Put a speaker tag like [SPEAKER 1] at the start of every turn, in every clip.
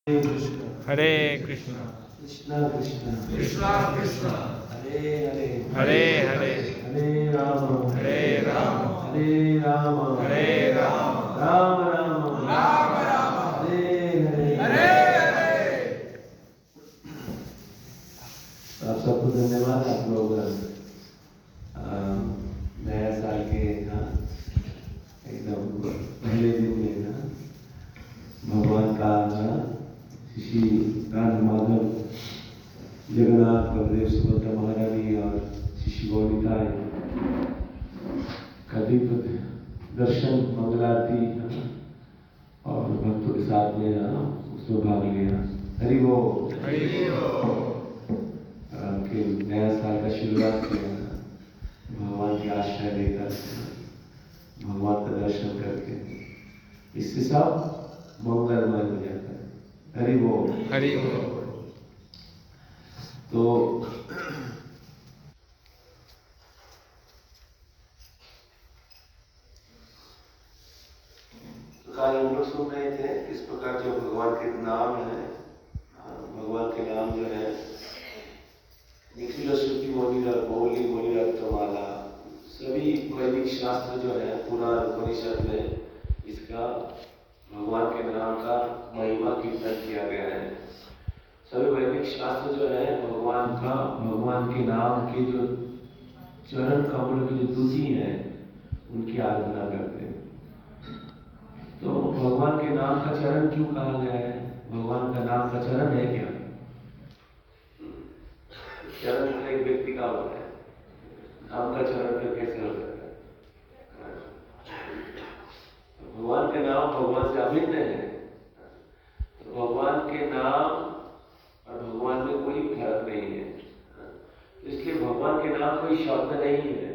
[SPEAKER 1] हरे कृष्ण
[SPEAKER 2] कृष्ण कृष्ण
[SPEAKER 1] कृष्ण कृष्ण
[SPEAKER 2] हरे हरे
[SPEAKER 1] हरे हरे
[SPEAKER 2] हरे राम
[SPEAKER 1] हरे राम
[SPEAKER 2] हरे राम
[SPEAKER 1] हरे राम
[SPEAKER 2] राम राम
[SPEAKER 1] राम राम
[SPEAKER 2] हरे हरे
[SPEAKER 1] हरे हरे।
[SPEAKER 2] आप सबको धन्यवाद। आप लोग नया साल के एकदम पहले दिन में भगवान का श्री राधा माधव जगन्नाथ बलदेव सुभद्रा महारानी और श्री गौरिकाय का दीप दर्शन मंगल आरती और भक्तों के साथ में उसमें भाग लिया। हरि बोल के नया साल का शुरुआत किया भगवान की आश्रय लेकर, भगवान का दर्शन करके, इससे सब मंगलमय हो जाता है। हरि बोल
[SPEAKER 1] हरि बोल।
[SPEAKER 2] तो कल हम लोग सुन रहे थे किस प्रकार जो भगवान के नाम है, भगवान के नाम जो है निखिल श्रुति मोनिर मौली मोनिरत्नमाला, सभी वैदिक शास्त्र जो है पुराण उपनिषद में इसका भगवान के नाम का महिमा कीर्तन किया गया है। सभी वैदिक शास्त्र जो है भगवान का, भगवान के नाम के जो चरण कमल की जो दूती है उनकी आराधना करते हैं। तो भगवान के नाम का चरण क्यों कहा गया है? भगवान का नाम का चरण है क्या? चरण तो एक व्यक्ति का होता है, नाम का चरण तो कैसे हो सकता है? भगवान के नाम भगवान से अभिन्न है। तो भगवान के नाम और भगवान में कोई फर्क नहीं है, इसलिए भगवान के नाम कोई शब्द नहीं है।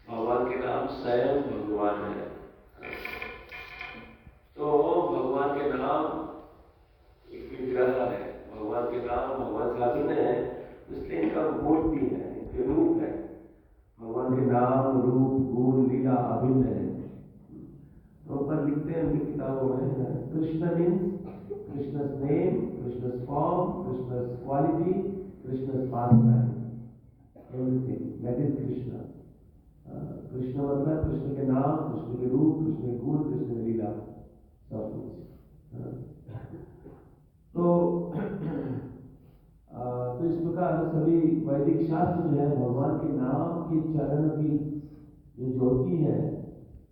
[SPEAKER 2] भगवान के नाम स्वयं भगवान है। तो भगवान के नाम एक विग्रह है, भगवान के नाम भगवान से अभिन्न है, इसलिए इनका मूर्ति है, इनके रूप है। भगवान के नाम रूप गुण लीला अभिन्न है। तो ऊपर लिखते हैं उनकी किताबों में, Krishna means Krishna's name, Krishna's form, Krishna's quality, Krishna's pastime, everything that is Krishna. Krishna मतलब कृष्ण के नाम, कृष्ण के रूप, कृष्ण के गुण, कृष्ण की लीला, सब कुछ। तो इस प्रकार सभी वैदिक शास्त्र जो है भगवान के नाम के चरण की जो ज्योति है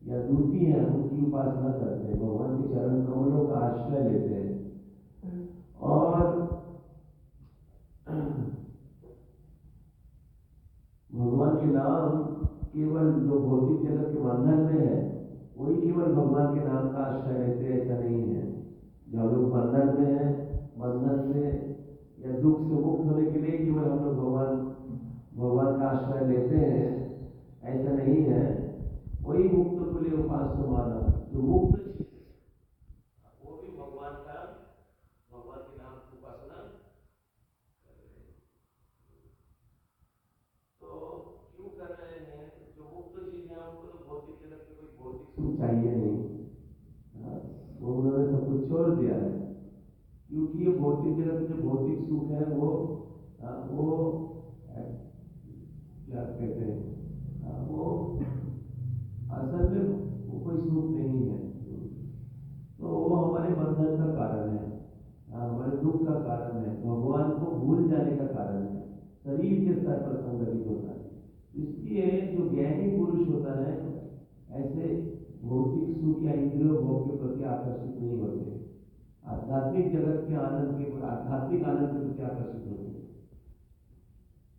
[SPEAKER 2] या दूती है उनकी उपासना करते हैं, भगवान के चरण कमलों का आश्रय लेते हैं। और भगवान के नाम केवल जो भौतिक जगत के बंधन में है वही केवल भगवान के नाम का आश्रय लेते हैं, ऐसा नहीं है। जब लोग बंधन में है, बंधन से या दुख से मुक्त होने के लिए केवल हम लोग भगवान का आश्रय लेते हैं, ऐसा नहीं है। वही मुक्त के लिए उपास्य माना, जो मुक्त वो भी भगवान के नाम की उपासना कर रहे हैं। तो क्यों कर रहे हैं? जो मुक्त चीज है उनको तो भौतिक जगत में कोई भौतिक सुख चाहिए नहीं, वो उन्होंने सब कुछ छोड़ दिया है, क्योंकि ये भौतिक जगत में जो भौतिक सुख है वो क्या कहते हैं, वो असल में वो कोई सुख नहीं है। तो वो हमारे बंधन का कारण है, हमारे दुख का कारण है, भगवान को भूल जाने का कारण है, शरीर के स्तर पर संगठित होता है। इसलिए जो ज्ञानी पुरुष होता है ऐसे भौतिक सुख या इंद्रिय भोग के प्रति आकर्षित नहीं होते, आध्यात्मिक जगत के आनंद के, आध्यात्मिक आनंद के प्रति आकर्षित होते हैं।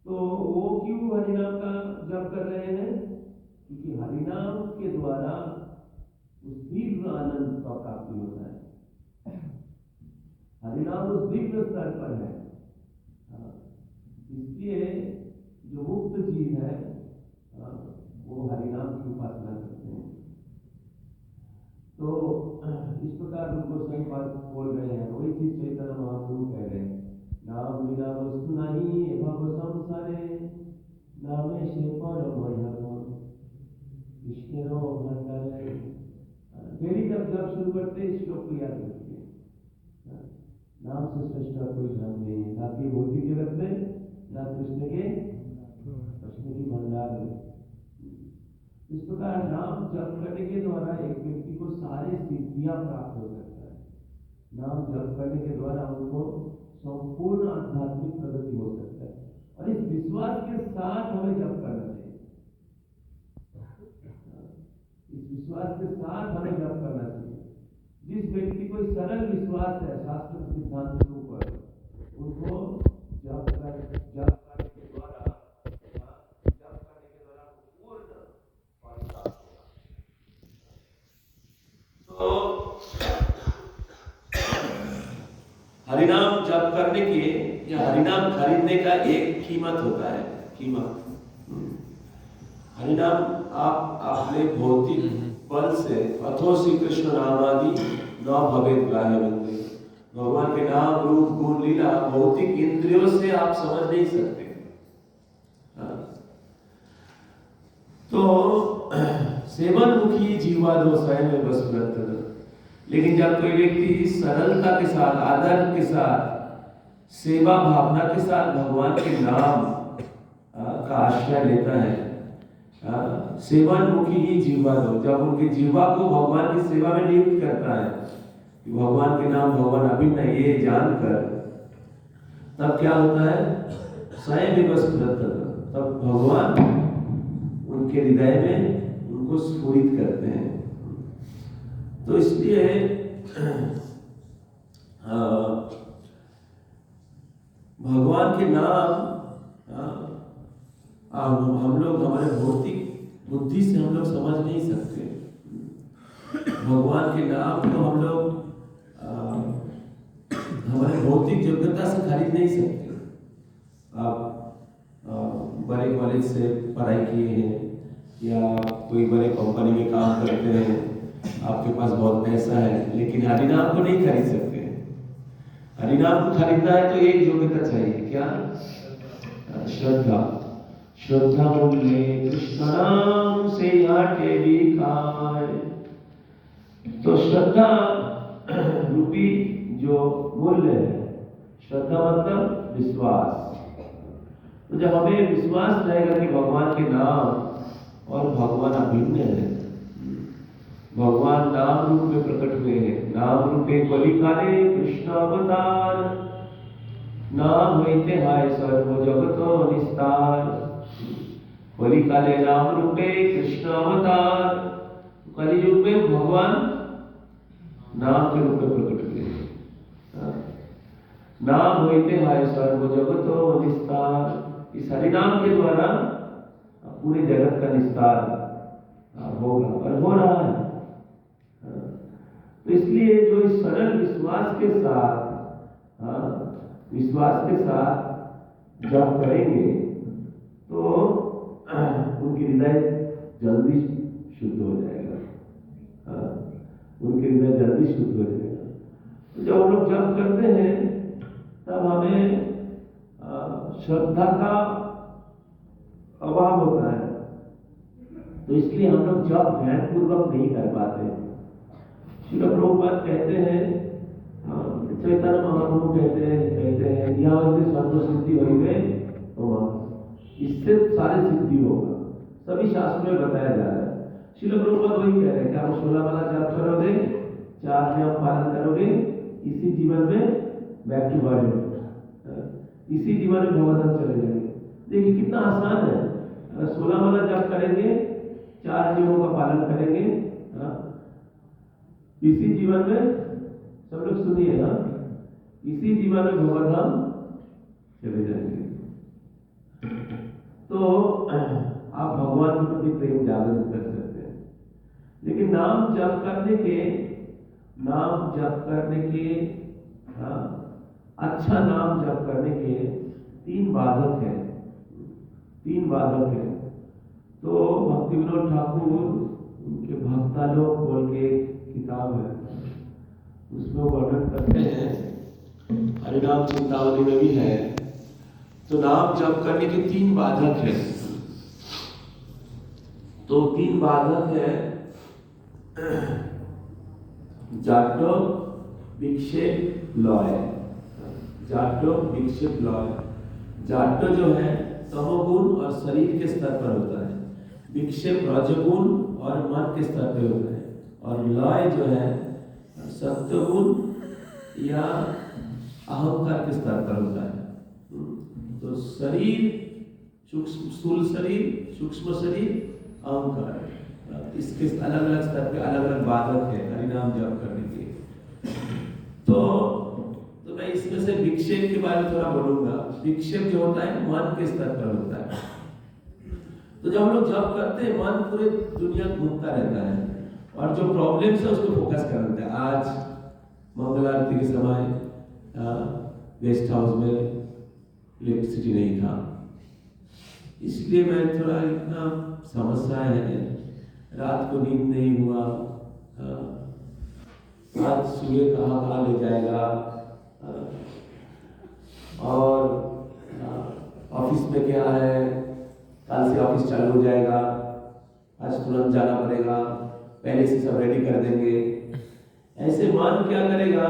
[SPEAKER 2] तो वो क्यों हरिनाम का जप कर रहे हैं? क्योंकि हरिनाम के द्वारा उस दिव्य आनंद का प्राप्ति होता है। हरिनाम उस दिव्य स्तर पर है, इसलिए जो मुक्त जीव है वो हरिनाम की उपासना करते हैं। तो इस प्रकार उनको सही बात बोल रहे हैं। वही चीज चैतन्य महाप्रभु कह रहे हैं, नाम बिना वस्तु नहीं भव संसारे, नामे से परम विष्णु भंडारे। डेली जब शुरू करते इस श्लोक को याद रखिए, नाम से श्रेष्ठ कोई धर्म नहीं है, ना कि भौतिक जगत में, ना कृष्ण की भंडार में। इस प्रकार नाम जप करने के द्वारा एक व्यक्ति को सारी सिद्धियां प्राप्त हो सकता है। नाम जप करने के द्वारा उनको संपूर्ण आध्यात्मिक प्रगति हो सकता है, और इस विश्वास के साथ हमें जप करना चाहिए। इस विश्वास के साथ हमें जप करना चाहिए। जिस व्यक्ति को सरल विश्वास है शास्त्र सिद्धांत के ऊपर, उनको जप करने के द्वारा पूर्ण फल प्राप्त होगा। तो हरिनाम जप करने के या हरिनाम खरीदने का एक कीमत होता है, कीमत। हरिनाम आप अपने भौतिक बल से अथो श्री कृष्ण नामादि न भवेत ग्राह्य बंदे। भगवान के नाम रूप गुण लीला भौतिक इंद्रियों से आप समझ नहीं सकते। तो सेवन मुखी जीवा दो स्वयं में बस व्रत। लेकिन जब कोई व्यक्ति सरलता के साथ, आदर के साथ, सेवा भावना के साथ भगवान के नाम का आश्रय लेता है, सेवन मुखी ही जीवा दो, जब उनके जीवा को भगवान की सेवा में नियुक्त करता है कि भगवान के नाम भगवान अभिन्न है, ये जानकर तब क्या होता है, स्वयं भी बस व्रत, तब भगवान उनके हृदय में उनको स्फुरित करते हैं। तो इसलिए भगवान के नाम हम लोग हमारे भौतिक बुद्धि से हम लोग समझ नहीं सकते। भगवान के नाम को हम लोग हमारे भौतिक योग्यता से खरीद नहीं सकते। आप बड़े कॉलेज से पढ़ाई किए हैं या कोई बड़े कंपनी में काम करते हैं, आपके पास बहुत पैसा है, लेकिन हरिनाम को नहीं खरीद सकते। हरिनाम को खरीदना है तो एक योग्यता चाहिए, क्या? श्रद्धा। श्रद्धा मूल्य कृष्ण नाम से आटे भी खाए। तो श्रद्धा रूपी जो मूल्य है, श्रद्धा मतलब विश्वास। तो जब हमें विश्वास रहेगा कि भगवान के नाम और भगवान अभिन्न है, भगवान नाम रूप में प्रकट हुए हैं। नाम रूपे कलिकाले कृष्ण अवतार, नाम होते हाय सर्व जगतो निस्तार। कलिकाले नाम रूपे कृष्ण अवतार, कलियुग में भगवान नाम के रूप में प्रकट हुए। नाम होते हाय सर्व जगतो निस्तार। इस हरिनाम के द्वारा पूरे जगत का निस्तार होगा और हो रहा है। तो इसलिए जो इस सरल विश्वास के साथ जप करेंगे तो उनकी हृदय जल्दी शुद्ध हो जाएगा। उनके हृदय जल्दी शुद्ध हो जाएगा। तो जब हम लोग जप करते हैं तब हमें श्रद्धा का अभाव होता है, तो इसलिए हम लोग जप ध्यानपूर्वक नहीं कर पाते। श्रील प्रभुपाद कहते हैं, चैतन्य महाप्रभु कहते हैं यहाँ सर्व सिद्धि हो गए, तो इससे सारे सिद्धि होगा। सभी शास्त्रों में बताया जा रहा है। श्रील प्रभुपाद वही कह रहे हैं कि आप 16 माला जप करोगे, 4 नियम पालन करोगे, इसी जीवन में बैक टू बॉडी, इसी जीवन में भगवान चले जाएंगे। देखिए कितना आसान है। अगर 16 माला जप करेंगे, 4 नियमों का पालन करेंगे, इसी जीवन में, सब लोग सुनिए, इसी जीवन में भगवान धाम चले जाएंगे। तो आप भगवान के प्रति प्रेम जागृत कर सकते हैं। लेकिन नाम जप करने के अच्छा नाम जप करने के 3 बाधक हैं। तो भक्ति विनोद ठाकुर उनके भक्तालोक बोल के किताब है, उसमें वर्णन करते हैं, हरिनाम चिंतावली में भी है। तो नाम जप करने के 3 बाधक हैं। तो 3 बाधक है, जाटो, विक्षेप, लय। जाड्डो विक्षेप लॉय। जाड्डो जो है तमोगुण और शरीर के स्तर पर होता है, विक्षेप रजोगुण और मन के स्तर पे होता है, और लय जो है सत्वगुण या अहंकार के स्तर पर होता है। तो शरीर सूक्ष्म, स्थूल शरीर, सूक्ष्म शरीर, अहंकार, इसके अलग अलग स्तर पे अलग अलग बाधक है हरिनाम जप करने के। तो मैं इसमें से विक्षेप के बारे में थोड़ा बोलूंगा। विक्षेप जो होता है मन के स्तर पर होता है। तो जब हम लोग जप करते हैं मन पूरे दुनिया घूमता रहता है और जो प्रॉब्लम्स है उसको फोकस कर देता है। आज मंगल आरती के समय गेस्ट हाउस में इलेक्ट्रिसिटी नहीं था, इसलिए मैं थोड़ा इतना समस्याएं है, रात को नींद नहीं हुआ, आज सुबह कहाँ ले जाएगा, और ऑफिस में क्या है, कल से ऑफिस चालू हो जाएगा, आज तुरंत जाना पड़ेगा, पहले से सब रेडी कर देंगे। ऐसे मन क्या करेगा,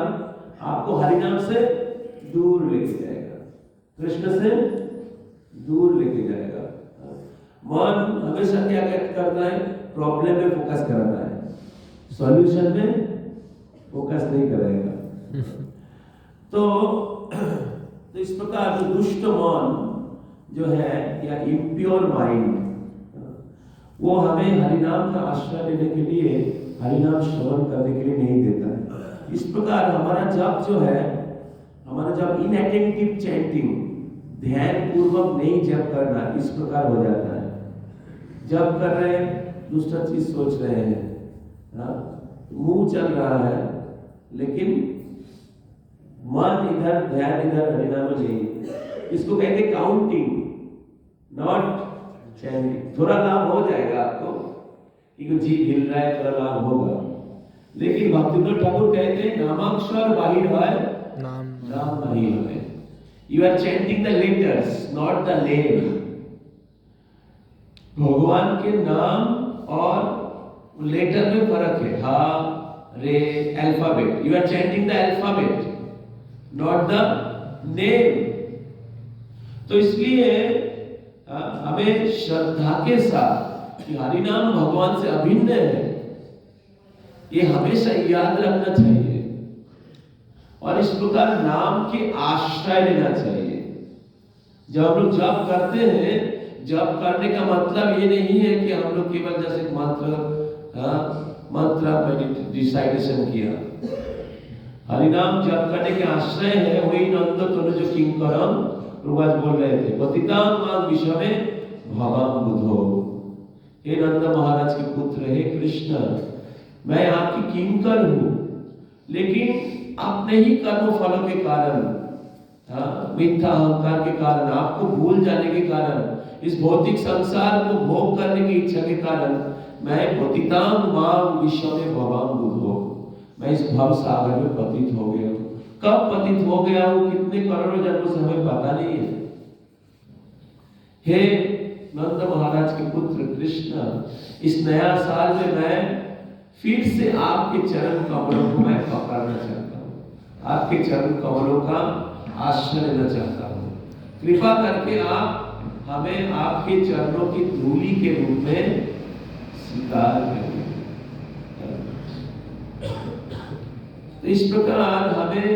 [SPEAKER 2] आपको हरिनाम से दूर लेके जाएगा, कृष्ण से दूर लेके जाएगा। मन हमेशा क्या करता है, प्रॉब्लम में फोकस करता है, सॉल्यूशन में फोकस नहीं करेगा। तो इस प्रकार जो दुष्ट मन जो है या इम्प्योर माइंड, वो हमें हरिनाम का आश्रय लेने के लिए, हरिनाम श्रवण करने के लिए नहीं देता है। इस प्रकार हमारा जप जो है, हमारा जप इनअटेंटिव चैंटिंग, ध्यान पूर्वक नहीं जप करना, इस प्रकार हो जाता है। जप कर रहे हैं, दूसरा चीज सोच रहे हैं, मुंह चल रहा है लेकिन मन इधर, ध्यान इधर, हरिनाम में नहीं। इसको कहते हैं काउंटिंग, नॉट चैंटिंग। थोड़ा लाभ हो जाएगा आपको, क्योंकि जी हिल रहा है, थोड़ा लाभ होगा, लेकिन भक्तिविनोद ठाकुर कहते हैं नामाक्षर बाहिर है, नाम नहीं है। You are chanting the letters, not the name. भगवान के नाम और लेटर में फर्क है, हा रे, alphabet. You are chanting the alphabet, not the name. तो इसलिए हमें श्रद्धा के साथ कि हरिनाम भगवान से अभिन्न है, ये हमेशा याद रखना चाहिए, और इस प्रकार नाम के आश्रय लेना चाहिए। जब हम लोग जप करते हैं, जप करने का मतलब ये नहीं है कि हम लोग केवल जैसे मंत्र डिसाइडेशन किया। हरिनाम जप करने के आश्रय है वही नंद तनु जो किंकरम प्रभुपाद बोल रहे थे, पतितां मां विषमे भवाम बुधो। हे नंद महाराज के पुत्र, हे कृष्ण, मैं आपकी किंकर हूं, लेकिन अपने ही कर्म फलों के कारण, मिथ्या अहंकार के कारण, आपको भूल जाने के कारण, इस भौतिक संसार को भोग करने की इच्छा के कारण, मैं पतितां मां विषमे भवाम बुधो, मैं इस भव सागर में पतित हो गया हूं। कब पतित हो गया हूं, कितने करोड़ों जन्मों से हमें पता नहीं है। हे नंद महाराज के पुत्र कृष्ण, इस नया साल में मैं फिर से आपके चरण कमलों को मैं पकड़ना चाहता हूँ, आपके चरण कमलों का आश्रय लेना चाहता हूँ। कृपा करके आप हमें आपके चरणों की धूली के रूप में स्वीकार करें। तो इस प्रकार हमें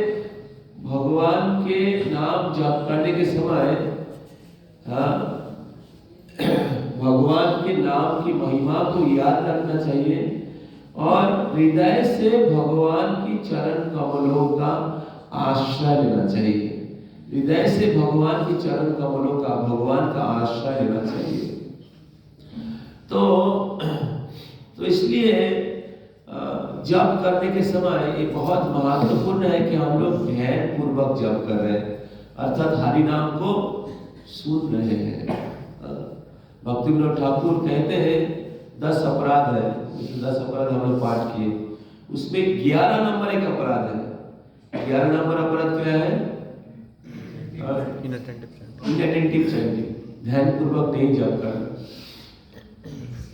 [SPEAKER 2] भगवान के नाम जप करने के समय भगवान के नाम की महिमा को याद रखना चाहिए, और हृदय से भगवान की चरण कमलों का आश्रय लेना चाहिए। हृदय से भगवान की चरण कमलों का, भगवान का आश्रय लेना चाहिए। तो इसलिए जप करने के समय ये बहुत महत्वपूर्ण है कि हम लोग ध्यान पूर्वक जप कर रहे हैं, अर्थात हरि नाम को सुन रहे हैं। भक्तिविनोद ठाकुर कहते हैं 10 अपराध है, 10 अपराध हम लोग पाठ किए, उसमें 11 नंबर एक अपराध है। 11 नंबर अपराध क्या है? इनअटेंटिव चैंटिंग, ध्यान पूर्वक नहीं जप करना।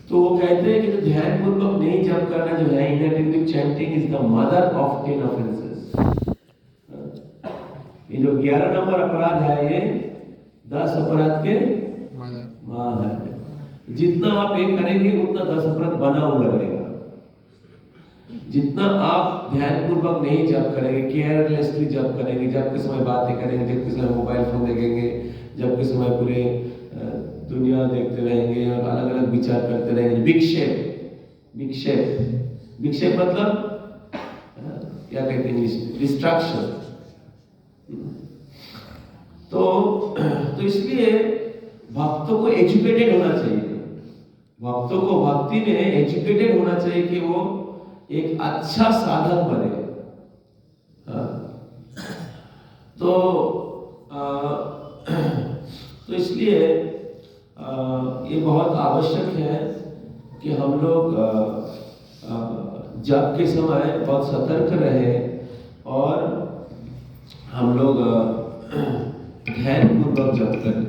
[SPEAKER 2] तो वो कहते हैं कि जो ध्यान पूर्वक नहीं जप करना जो है, inattentive chanting is the mother of 10 offences. ये जो 11 नंबर अपराध है ये 10 अपराध के माँ है। जितना आप एक करेंगे उतना 10 अपराध बना हुआ रहेगा। जितना आप ध्यान पूर्वक नहीं जप करेंगे, केयरलेसली जप करेंगे, जब के समय बातें करेंगे, जब के समय मोबाइल फोन देखेंगे, जब के समय पूरे दुनिया देखते रहेंगे और अलग अलग विचार करते रहेंगे, विक्षेप मतलब क्या कहते हैं डिस्ट्रैक्शन। तो इसलिए भक्तों को एजुकेटेड होना चाहिए, भक्तों को भक्ति में एजुकेटेड होना चाहिए कि वो एक अच्छा साधक बने। तो इसलिए ये बहुत आवश्यक है कि हम लोग जप के समय बहुत सतर्क रहे और हम लोग ध्यान पूर्वक जप करें।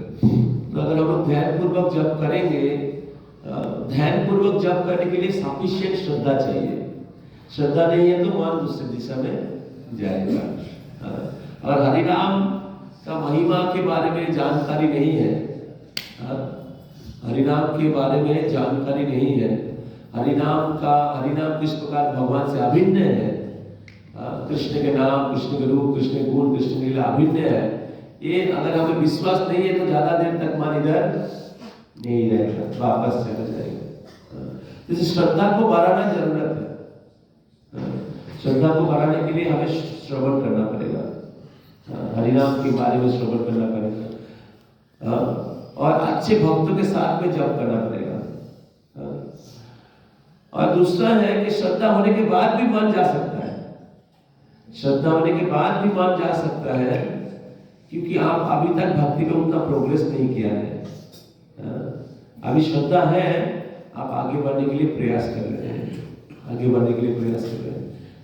[SPEAKER 2] तो अगर हम लोग ध्यान पूर्वक जप करेंगे, ध्यान पूर्वक जप करने के लिए सफिशिएंट श्रद्धा चाहिए। श्रद्धा नहीं है तो मन दूसरी दिशा में जाएगा। और हरिनाम का महिमा के बारे में जानकारी नहीं है, हरिनाम के बारे में जानकारी नहीं है। हरिनाम किस प्रकार भगवान से अभिन्न है, कृष्ण के नाम, कृष्ण के रूप, कृष्ण के गुण, कृष्ण की लीला अभिन्न है। ये अगर हमें विश्वास नहीं है तो ज्यादा देर तक मन इधर नहीं रहेगा, वापस चला जाएगा। इस श्रद्धा को बढ़ाना जरूरत है। श्रद्धा को बढ़ाने के लिए हमें श्रवण करना पड़ेगा, हरिनाम के बारे में श्रवण करना पड़ेगा और अच्छे भक्तों के साथ में जप करना पड़ेगा। और दूसरा है कि श्रद्धा होने के बाद भी मन जा सकता है, श्रद्धा होने के बाद भी मन जा सकता है, क्योंकि आप अभी तक भक्ति में उतना प्रोग्रेस नहीं किया है। अभी श्रद्धा है, आप आगे बढ़ने के लिए प्रयास कर रहे हैं,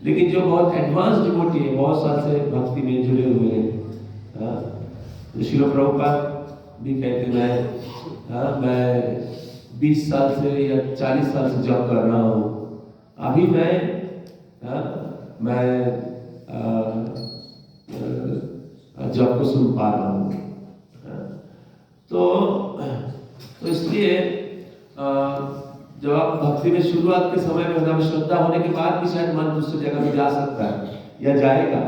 [SPEAKER 2] लेकिन जो बहुत एडवांस डिवोटी है, बहुत साल से भक्ति में जुड़े हुए हैं, श्रील प्रभुपाद भी कहते हैं मैं 20 साल से या 40 साल से जॉब कर रहा हूँ, अभी मैं जॉब को सुन पा रहा हूँ। तो इसलिए जब आप भक्ति में शुरुआत के समय में होगा, श्रद्धा होने के बाद भी शायद मन दूसरी जगह में जा सकता है या जाएगा।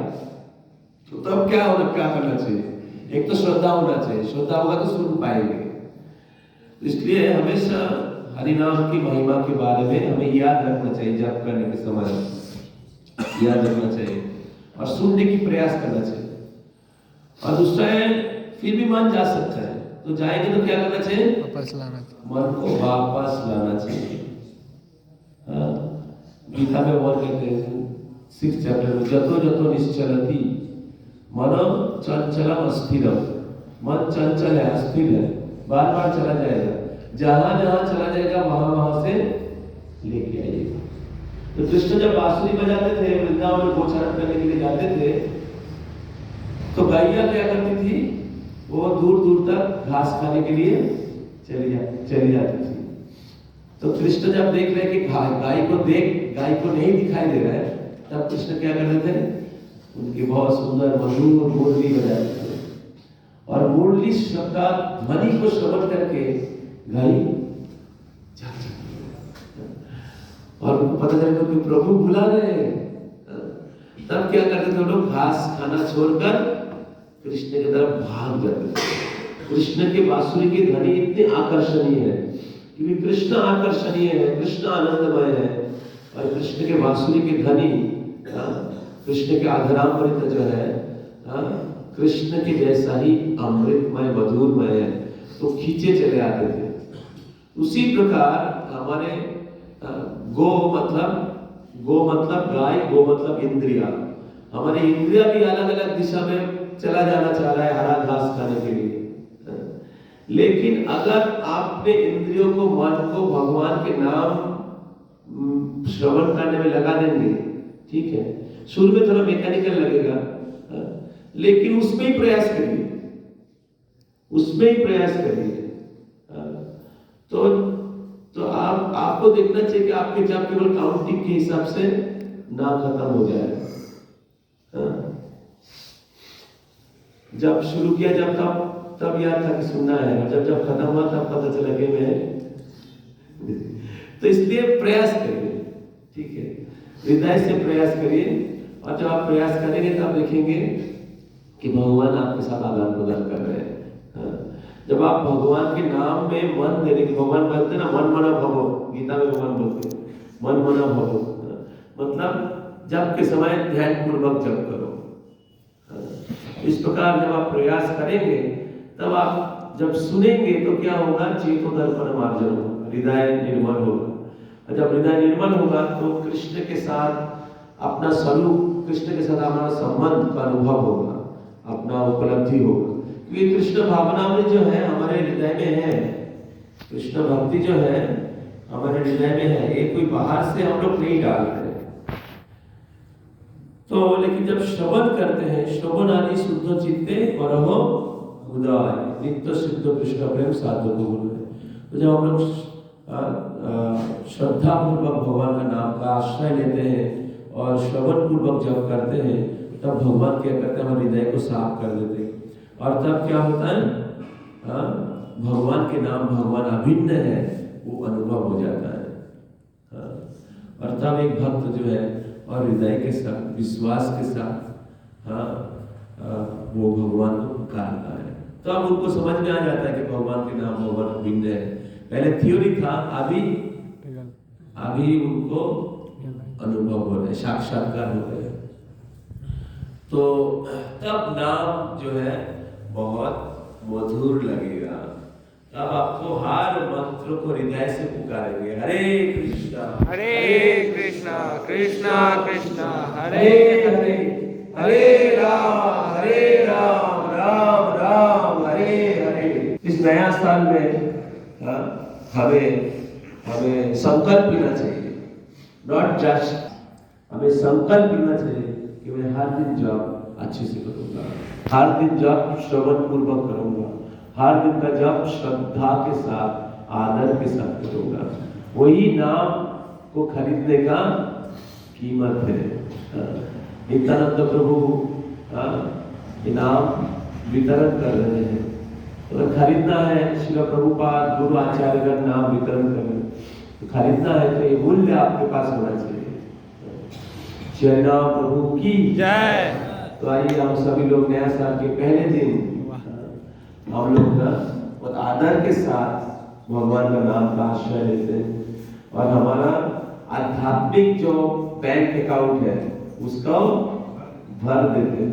[SPEAKER 2] तो तब क्या करना चाहिए? एक तो श्रद्धा होना चाहिए, श्रद्धा होगा तो सुन पाएंगे। इसलिए हमेशा हरिनाम की महिमा के बारे में हमें याद रखना चाहिए, जप करने के समय याद रखना चाहिए और सुनने की प्रयास करना चाहिए। और दूसरा है फिर भी मन जा सकता है, तो जाएंगे तो क्या करना चाहिए?
[SPEAKER 3] वापस लाना चाहिए,
[SPEAKER 2] मन को वापस लाना चाहिए। गीता में वो कहते हैं 6 चैप्टर में, जतो निश्चलति मनो चंचलम अस्थिरम। मन चंचल है, अस्थिर है, बार बार चला जाएगा, जहां चला जाएगा वहां से लेके आइएगा। तो कृष्ण जब बांसुरी बजाते थे, वृंदावन में गोचारण करने के लिए जाते थे, तो गायियां क्या करती थी? वो दूर तक घास खाने के लिए चली जाती थी। तो कृष्ण जब देख रहे कि गाय को नहीं दिखाई दे रहा है, तब कृष्ण क्या करते थे? उनकी बहुत सुंदर मधुर मुरली बजाते थे और मुरली शब्द का ध्वनि को श्रवण करके गाय और उनको पता चला कि प्रभु बुला रहे हैं। तब क्या करते थे लोग? घास खाना छोड़कर कृष्ण की तरफ भाग जाते थे। कृष्ण के बांसुरी की ध्वनि इतनी आकर्षणीय है, क्योंकि कृष्ण आकर्षणीय है, कृष्ण आनंदमय है, और कृष्ण के बांसुरी की ध्वनि, कृष्ण के आधरामृत जो है कृष्ण के जैसा ही अमृतमय मधुरमय है, तो खींचे चले आते थे। उसी प्रकार हमारे गो मतलब गाय, गो मतलब इंद्रिया, हमारी इंद्रिया भी अलग अलग दिशा में चला जाना चाह रहा है हरा घास खाने के लिए। लेकिन अगर आपने इंद्रियों को, मन को भगवान के नाम श्रवण करने में लगा देंगे, ठीक है, शुरू में थोड़ा मैकेनिकल लगेगा, लेकिन उसमें ही प्रयास करिए, तो आपको देखना चाहिए कि आपके जब केवल काउंटिंग के हिसाब से ना खत्म हो जाए। जब शुरू किया जब तब याद था कि सुनना है, और जब खत्म हुआ तब पता चला कि मैं तो इसलिए प्रयास करिए, ठीक है, हृदय से प्रयास करिए। और जब आप प्रयास करेंगे तब देखेंगे कि भगवान आपके साथ आदान प्रदान कर रहे हैं। हाँ। जब आप भगवान के नाम में मन देने की, भगवान बोलते ना मन मना भवो, गीता में भगवान बोलते हैं मन मना भवो, मतलब जब के समय ध्यान पूर्वक जप करो। इस प्रकार जब आप प्रयास करेंगे तब आप जब सुनेंगे तो क्या होगा, चेतो दर्पण मार्जन होगा, हृदय निर्मल होगा। और जब हृदय निर्मल होगा तो कृष्ण के साथ अपना स्वरूप, कृष्ण के साथ हमारा संबंध का अनुभव होगा, अपना उपलब्धि होगा। क्योंकि कृष्ण भावना में जो है हमारे हृदय में है, कृष्ण भक्ति जो है हमारे हृदय में है, ये कोई बाहर से हम लोग नहीं डाल रहे। तो लेकिन जब श्रवण करते हैं, श्रवण आदि शुद्ध चित्ते और हो उदय नित्य सिद्ध कृष्ण प्रेम साधु को बोले। तो जब हम लोग श्रद्धा पूर्वक भगवान का नाम का आश्रय लेते हैं और श्रवण पूर्वक जब करते हैं तब भगवान क्या करते हैं, हमारे हृदय को साफ कर देते हैं। और तब क्या होता है, भगवान के नाम, भगवान अभिन्न है, वो अनुभव हो जाता है। और तब एक भक्त जो है और हृदय के साथ, विश्वास के साथ वो भगवान को पुकारता है। तो अब उनको समझ में आ जाता है कि भगवान के नाम भगवान अभिन्न है। पहले थ्योरी था, अभी उनको अनुभव हो रहे, साक्षात्कार हो रहे। तो तब नाम जो है बहुत मधुर लगेगा। तब आपको हर मंत्र को हृदय से पुकारेंगे, हरे कृष्णा
[SPEAKER 1] कृष्णा कृष्णा
[SPEAKER 2] हरे हरे, हरे राम राम राम हरे हरे। इस नया साल में हमें संकल्प लेना चाहिए, नॉट जस्ट, हमें संकल्प लेना चाहिए कि मैं हर दिन जप अच्छे से करूंगा, हर दिन जप श्रवण पूर्वक करूंगा, हर दिन का जप श्रद्धा के साथ, आदर के साथ करूंगा। वही नाम को खरीदने का कीमत है। नित्यानंद प्रभु इनाम वितरण कर रहे हैं। अगर खरीदना है, श्री प्रभुपाद गुरु आचार्य का नाम वितरण कर रहे हैं, तो खरीदना है तो ये मूल्य आपके पास होना चाहिए। चैना प्रभु की जय। तो आइए हम सभी लोग नया साल के पहले दिन हम लोग ना बहुत आदर के साथ भगवान का नाम का आश्रय लेते हैं और हमारा आध्यात्मिक जो बैंक अकाउंट है उसको भर देते हैं।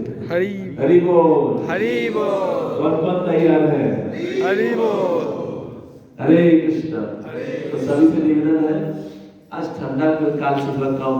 [SPEAKER 2] हरि बोल, हरि बोल। कौन तैयार है? हरि बोल। हरे कृष्ण। तो सभी से निवेदन है, आज ठंडा काल से